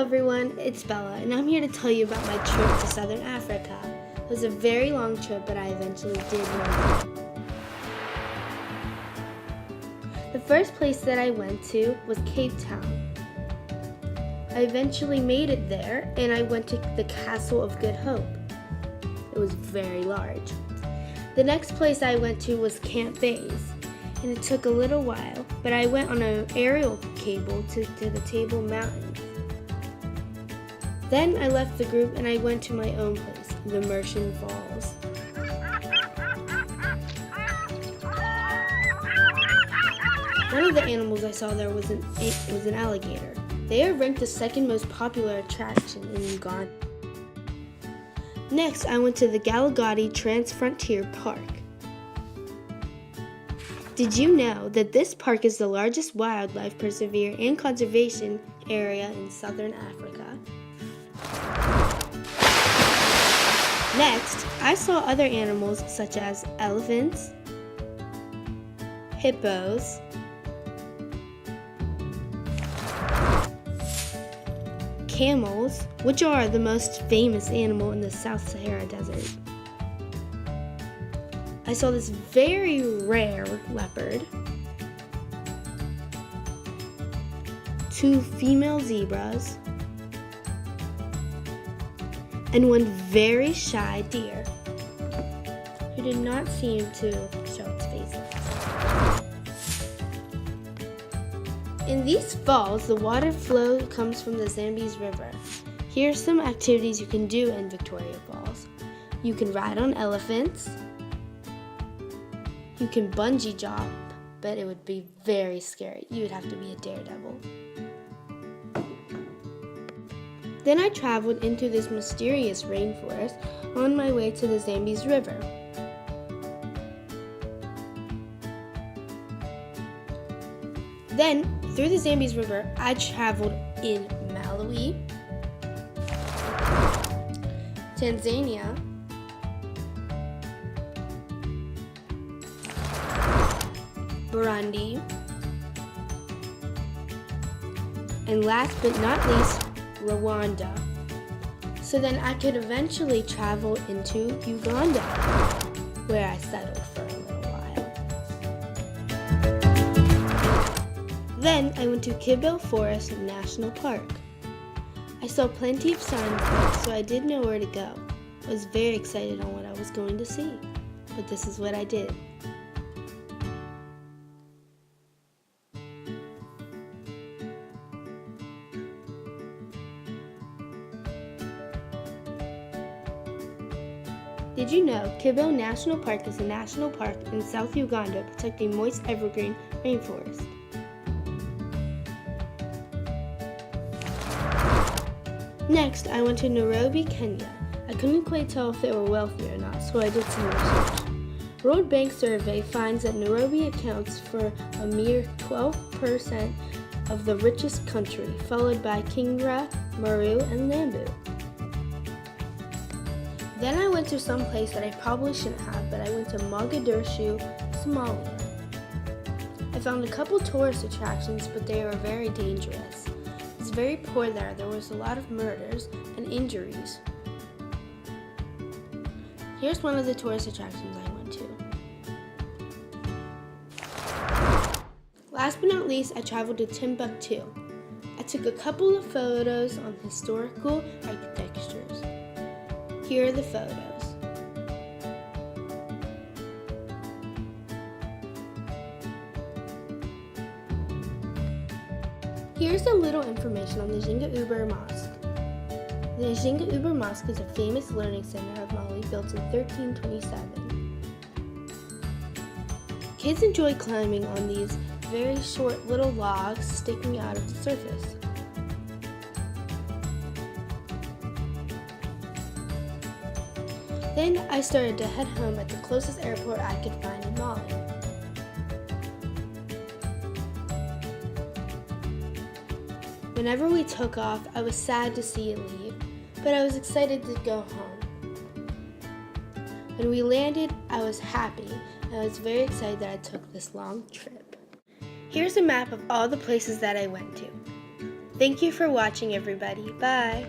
everyone, it's Bella, and I'm here to tell you about my trip to Southern Africa. It was a very long trip, but I eventually did make it. The first place that I went to was Cape Town. I eventually made it there, and I went to the Castle of Good Hope. It was very large. The next place I went to was Camp Bays, and it took a little while, but I went on an aerial cable to the Table Mountains. Then I left the group and I went to my own place, the Mershon Falls. One of the animals I saw there was an alligator. They are ranked the second most popular attraction in Uganda. Next, I went to the Galagadi Trans-Frontier Park. Did you know that this park is the largest wildlife preserve and conservation area in Southern Africa? Next, I saw other animals such as elephants, hippos, camels, which are the most famous animal in the South Sahara Desert. I saw this very rare leopard, 2 female zebras, and 1 very shy deer who did not seem to show its face. In these falls, the water flow comes from the Zambezi River. Here are some activities you can do in Victoria Falls. You can ride on elephants. You can bungee jump, but it would be very scary. You would have to be a daredevil. Then I traveled into this mysterious rainforest on my way to the Zambezi River. Then, through the Zambezi River, I traveled in Malawi, Tanzania, Burundi, and last but not least, Rwanda. So then I could eventually travel into Uganda, where I settled for a little while. Then I went to Kibale Forest National Park. I saw plenty of signs there, so I didn't know where to go. I was very excited on what I was going to see, but this is what I did. Did you know Kibale National Park is a national park in South Uganda protecting moist evergreen rainforest? Next, I went to Nairobi, Kenya. I couldn't quite tell if they were wealthy or not, so I did some research. World Bank survey finds that Nairobi accounts for a mere 12% of the richest country, followed by Kenya, Meru, and Lambu. Then I went to some place that I probably shouldn't have, but I went to Mogadishu, Somalia. I found a couple tourist attractions, but they were very dangerous. It was very poor there. There was a lot of murders and injuries. Here's one of the tourist attractions I went to. Last but not least, I traveled to Timbuktu. I took a couple of photos on historical architectures. Here are the photos. Here's a little information on the Jinga Uber Mosque. The Jinga Uber Mosque is a famous learning center of Mali built in 1327. Kids enjoy climbing on these very short little logs sticking out of the surface. Then I started to head home at the closest airport I could find in Mali. Whenever we took off, I was sad to see it leave, but I was excited to go home. When we landed, I was happy, and I was very excited that I took this long trip. Here's a map of all the places that I went to. Thank you for watching, everybody. Bye.